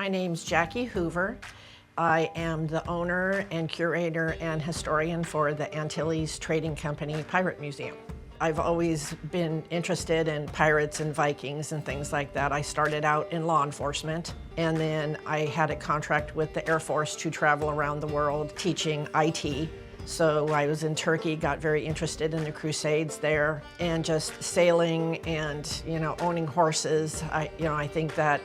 My name's Jackie Hoover. I am the owner and curator and historian for the Antilles Trading Company Pirate Museum. I've always been interested in pirates and Vikings and things like that. I started out in law enforcement, and then I had a contract with the Air Force to travel around the world teaching IT. So I was in Turkey, got very interested in the Crusades there, and just sailing and, owning horses. I think that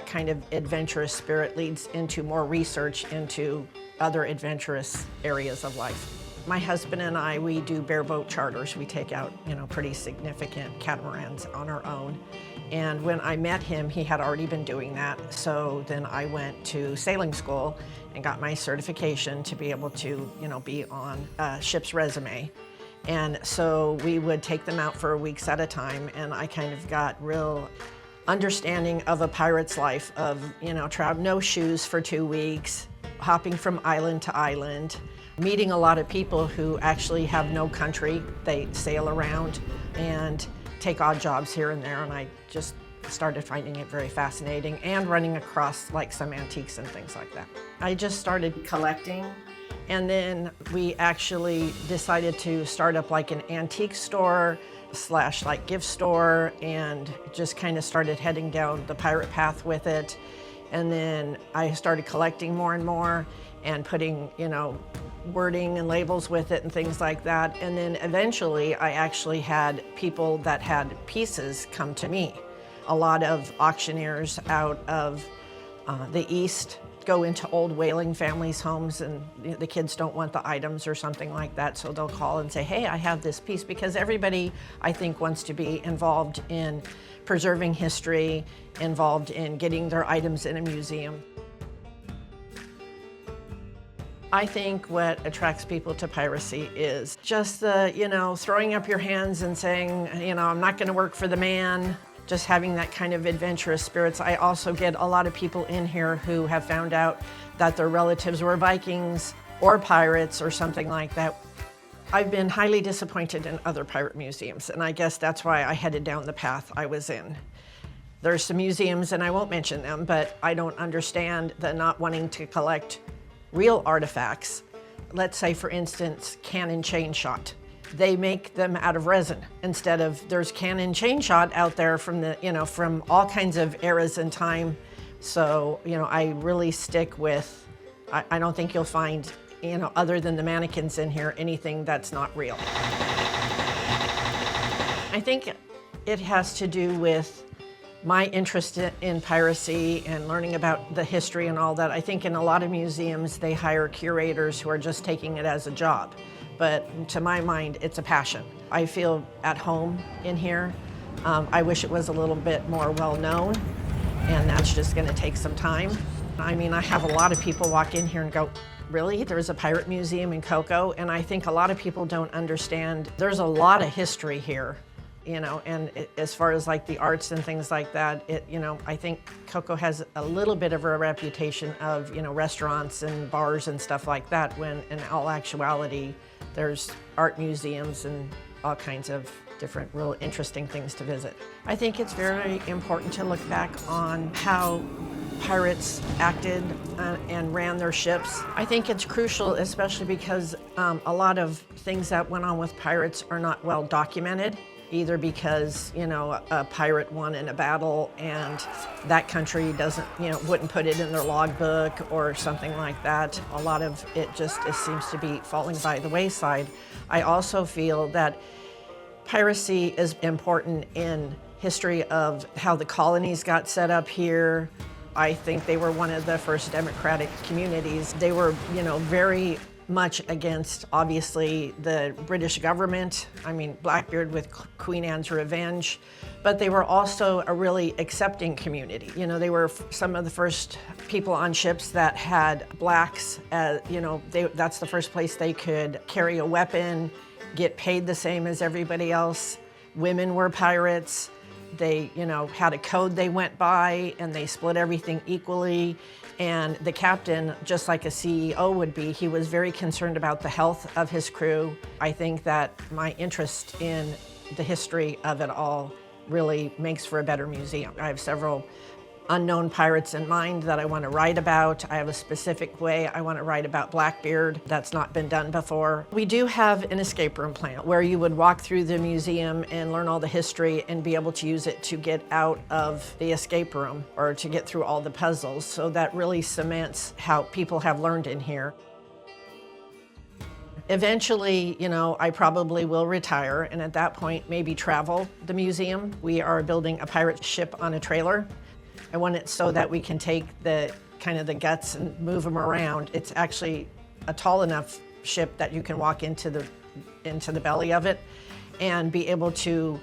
kind of adventurous spirit leads into more research into other adventurous areas of life. My husband and I, we do bareboat charters. We take out, pretty significant catamarans on our own. And when I met him, he had already been doing that. So then I went to sailing school and got my certification to be able to, be on a ship's resume. And so we would take them out for weeks at a time, and I kind of got real understanding of a pirate's life of, no shoes for 2 weeks, hopping from island to island, meeting a lot of people who actually have no country. They sail around and take odd jobs here and there, and I just started finding it very fascinating, and running across like some antiques and things like that. I just started collecting, and then we actually decided to start up like an antique store / like gift store, and just kind of started heading down the pirate path with it. And then I started collecting more and more and putting, wording and labels with it and things like that. And then eventually I actually had people that had pieces come to me. A lot of auctioneers out of the East go into old whaling families' homes, and the kids don't want the items or something like that, so they'll call and say, hey, I have this piece, because everybody, I think, wants to be involved in preserving history, involved in getting their items in a museum. I think what attracts people to piracy is just the, throwing up your hands and saying, I'm not going to work for the man, just having that kind of adventurous spirits. I also get a lot of people in here who have found out that their relatives were Vikings or pirates or something like that. I've been highly disappointed in other pirate museums, and I guess that's why I headed down the path I was in. There's some museums, and I won't mention them, but I don't understand the not wanting to collect real artifacts. Let's say, for instance, cannon chain shot. They make them out of resin instead of, there's cannon chain shot out there from from all kinds of eras and time. So, I really stick with, I don't think you'll find, other than the mannequins in here, anything that's not real. I think it has to do with my interest in piracy and learning about the history and all that. I think in a lot of museums, they hire curators who are just taking it as a job. But to my mind, it's a passion. I feel at home in here. I wish it was a little bit more well-known, and that's just gonna take some time. I mean, I have a lot of people walk in here and go, really? There's a pirate museum in Cocoa? And I think a lot of people don't understand there's a lot of history here. And as far as like the arts and things like that, I think Cocoa has a little bit of a reputation of, restaurants and bars and stuff like that, when in all actuality, there's art museums and all kinds of different real interesting things to visit. I think it's very important to look back on how pirates acted and ran their ships. I think it's crucial, especially because a lot of things that went on with pirates are not well documented, either because, a pirate won in a battle and that country wouldn't put it in their logbook or something like that. A lot of it seems to be falling by the wayside. I also feel that piracy is important in history of how the colonies got set up here. I think they were one of the first democratic communities. They were, very much against, obviously, the British government. I mean, Blackbeard with Queen Anne's Revenge, but they were also a really accepting community. They were some of the first people on ships that had blacks, that's the first place they could carry a weapon, get paid the same as everybody else. Women were pirates. They, had a code they went by, and they split everything equally. And the captain, just like a CEO would be, he was very concerned about the health of his crew. I think that my interest in the history of it all really makes for a better museum. I have several unknown pirates in mind that I want to write about. I have a specific way I want to write about Blackbeard that's not been done before. We do have an escape room plan where you would walk through the museum and learn all the history and be able to use it to get out of the escape room or to get through all the puzzles. So that really cements how people have learned in here. Eventually, I probably will retire, and at that point, maybe travel the museum. We are building a pirate ship on a trailer. I want it so that we can take the guts and move them around. It's actually a tall enough ship that you can walk into the belly of it and be able to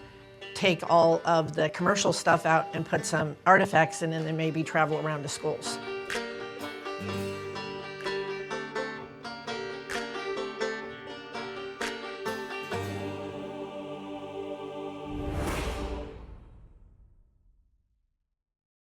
take all of the commercial stuff out and put some artifacts in and then maybe travel around to schools.